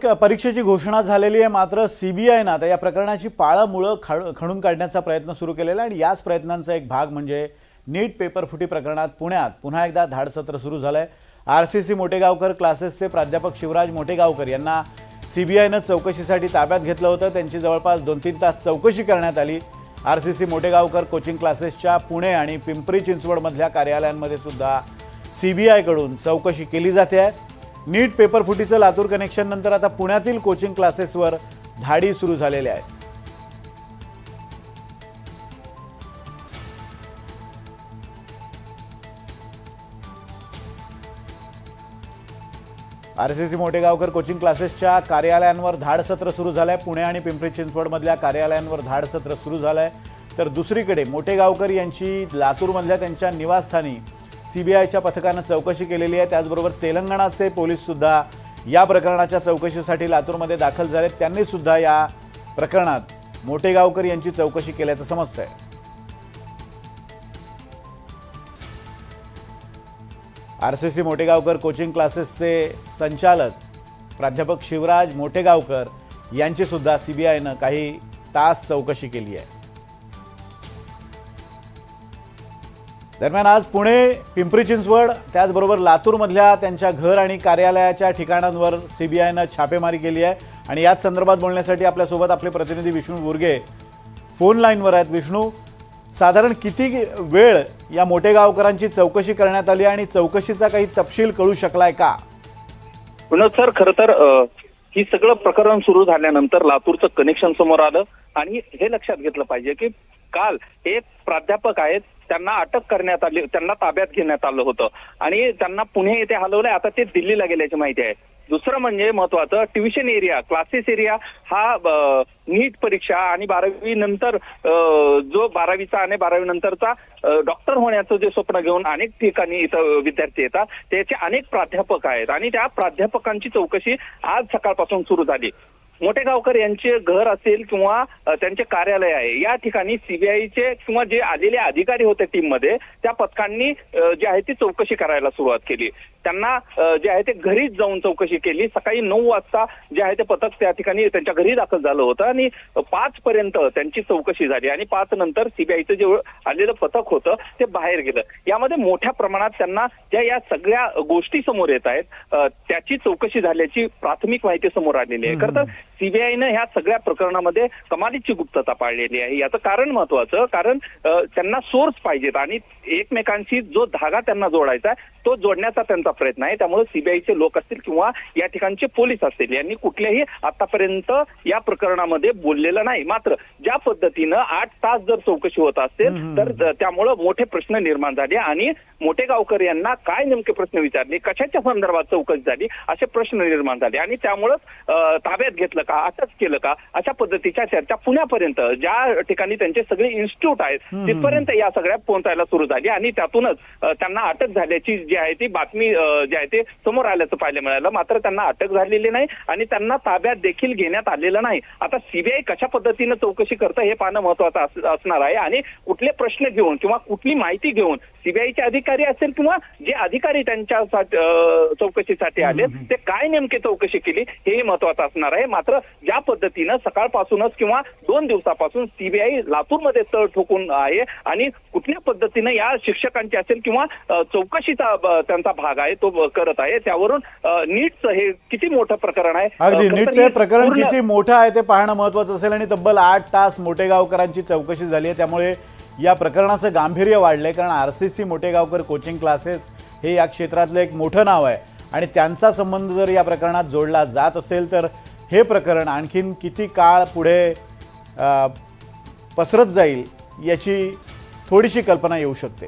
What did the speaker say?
परीक्षेची घोषणा झालेली आहे, मात्र सीबीआयनं आता या प्रकरणाची पाळंमुळं खणून काढण्याचा प्रयत्न सुरू केलेला आहे आणि याच प्रयत्नांचा एक भाग म्हणजे नीट पेपर फुटी प्रकरणात पुण्यात पुन्हा एकदा धाडसत्र सुरू झालंय। आरसीसी मोटेगावकर क्लासेसचे प्राध्यापक शिवराज मोटेगावकर यांना सीबीआयनं चौकशीसाठी ताब्यात घेतलं होतं। त्यांची जवळपास 2-3 तास चौकशी करण्यात आली। आरसीसी मोटेगावकर कोचिंग क्लासेसच्या पुणे आणि पिंपरी चिंचवडमधल्या कार्यालयांमध्ये सुद्धा सीबीआयकडून चौकशी केली जाते आहे। नीट पेपर फुटीचं लातूर कनेक्शन नंतर आता पुण्यातील कोचिंग क्लासेसवर धाडी सुरू झालेल्या आहेत। आरसीसी मोटेगावकर कोचिंग क्लासेसच्या कार्यालयांवर धाडसत्र सुरू झालंय। पुणे आणि पिंपरी चिंचवडमधल्या कार्यालयांवर धाडसत्र सुरू झालंय, तर दुसरीकडे मोटेगावकर यांची लातूरमधल्या त्यांच्या निवासस्थानी सीबीआयच्या पथकानं चौकशी केलेली आहे। त्याचबरोबर तेलंगणाचे पोलीस सुद्धा या प्रकरणाच्या चौकशीसाठी लातूरमध्ये दाखल झाले। त्यांनी सुद्धा या प्रकरणात मोटेगावकर यांची चौकशी केल्याचं समजतंय। आरसीसी मोटेगावकर कोचिंग क्लासेसचे संचालक प्राध्यापक शिवराज मोटेगावकर यांची सुद्धा सीबीआयनं काही तास चौकशी केली आहे। दरम्यान आज पुणे, पिंपरी चिंचवड त्याचबरोबर लातूरमधल्या त्यांच्या घर आणि कार्यालयाच्या ठिकाणांवर सीबीआयनं छापेमारी केली आहे आणि याच संदर्भात बोलण्यासाठी आपल्यासोबत आपले प्रतिनिधी विष्णू बुर्गे फोन लाईनवर आहेत। विष्णू, साधारण किती वेळ या मोटेगावकरांची चौकशी करण्यात आली आणि चौकशीचा काही तपशील कळू शकलाय का? विनोद सर, खरं तर ही सगळं प्रकरण सुरू झाल्यानंतर लातूरचं कनेक्शन समोर आलं आणि हे लक्षात घेतलं पाहिजे की काल एक प्राध्यापक आहेत, त्यांना अटक करण्यात आली, त्यांना ताब्यात घेण्यात आलं होतं आणि त्यांना पुणे येथे हलवलंय। आता ते दिल्लीला गेल्याची माहिती आहे। दुसरं म्हणजे महत्वाचं, ट्युशन एरिया, क्लासेस एरिया हा नीट परीक्षा आणि 12वी नंतर जो 12वीचा आणि 12वी नंतरचा डॉक्टर होण्याचं जे स्वप्न घेऊन अनेक ठिकाणी इथं विद्यार्थी येतात, त्याचे अनेक प्राध्यापक आहेत आणि त्या प्राध्यापकांची चौकशी आज सकाळपासून सुरू झाली। मोटेगावकर यांचे घर असेल किंवा त्यांचे कार्यालय आहे, या ठिकाणी सीबीआयचे किंवा जे आलेले अधिकारी होते टीम मध्ये, त्या पथकांनी जे आहे ती चौकशी करायला सुरुवात केली। त्यांना जे आहे ते घरीच जाऊन चौकशी केली। सकाळी 9 वाजता जे आहे ते पथक त्या ठिकाणी त्यांच्या घरी दाखल झालं होतं आणि 5 पर्यंत त्यांची चौकशी झाली आणि 5 नंतर सीबीआयचं जे आलेलं पथक होतं ते बाहेर गेलं। यामध्ये मोठ्या प्रमाणात त्यांना ज्या या सगळ्या गोष्टी समोर येत आहेत त्याची चौकशी झाल्याची प्राथमिक माहिती समोर आलेली आहे। खरं तर सीबीआयनं ह्या सगळ्या प्रकरणामध्ये कमालीची गुप्तता पाळलेली आहे। याचं कारण महत्वाचं, कारण त्यांना सोर्स पाहिजेत आणि एकमेकांशी जो धागा त्यांना जोडायचा आहे तो जोडण्याचा त्यांचा प्रयत्न आहे। त्यामुळे सीबीआयचे लोक असतील किंवा या ठिकाणचे पोलीस असतील, यांनी कुठल्याही आतापर्यंत या प्रकरणामध्ये बोललेलं नाही। मात्र ज्या पद्धतीनं 8 तास जर चौकशी होत असेल तर त्यामुळे मोठे प्रश्न निर्माण झाले आणि मोटेगावकर यांना काय नेमके प्रश्न विचारले, कशाच्या संदर्भात चौकशी झाली, असे प्रश्न निर्माण झाले आणि त्यामुळेच ताब्यात घेतलं का, अटक केलं का, अशा पद्धतीच्या चर्चा पुण्यापर्यंत, ज्या ठिकाणी त्यांचे सगळे इन्स्टिट्यूट आहेत तिथपर्यंत या सगळ्या पोहोचायला सुरू झाली आणि त्यातूनच त्यांना अटक झाल्याची जी आहे ती बातमी जी आहे ते समोर आल्याचं पाहायला मिळालं। मात्र त्यांना अटक झालेली नाही आणि त्यांना ताब्यात देखील घेण्यात आलेलं नाही। आता सीबीआय कशा पद्धतीनं चौकशी करतं हे पाहणं महत्वाचं असणार आहे आणि कुठले प्रश्न घेऊन किंवा कुठली माहिती घेऊन सीबीआयचे अधिकारी असेल किंवा जे अधिकारी त्यांच्या चौकशीसाठी आले ते काय नेमके चौकशी केली हे महत्वाचं असणार आहे। मात्र ज्या पद्धतीनं सकाळपासूनच किंवा 2 दिवसापासून सीबीआय लातूरमध्ये तळ ठोकून आहे आणि कुठल्या पद्धतीनं या शिक्षकांची असेल किंवा चौकशीचा त्यांचा भाग आहे तो करत आहे, त्यावरून नीटचं हे किती मोठं प्रकरण आहे, अगदी नीटचं प्रकरण किती मोठं आहे ते पाहणं महत्वाचं असेल आणि तब्बल 8 तास मोटेगावकरांची चौकशी झाली आहे। त्यामुळे या प्रकरणाचं गांभीर्य वाढलंय, कारण आरसीसी मोटेगावकर कोचिंग क्लासेस हे या क्षेत्रातलं एक मोठं नाव आहे आणि त्यांचा संबंध जर या प्रकरणात जोडला जात असेल तर हे प्रकरण आणखीन किती काळ पुढे पसरत जाईल याची थोडीशी कल्पना येऊ शकते।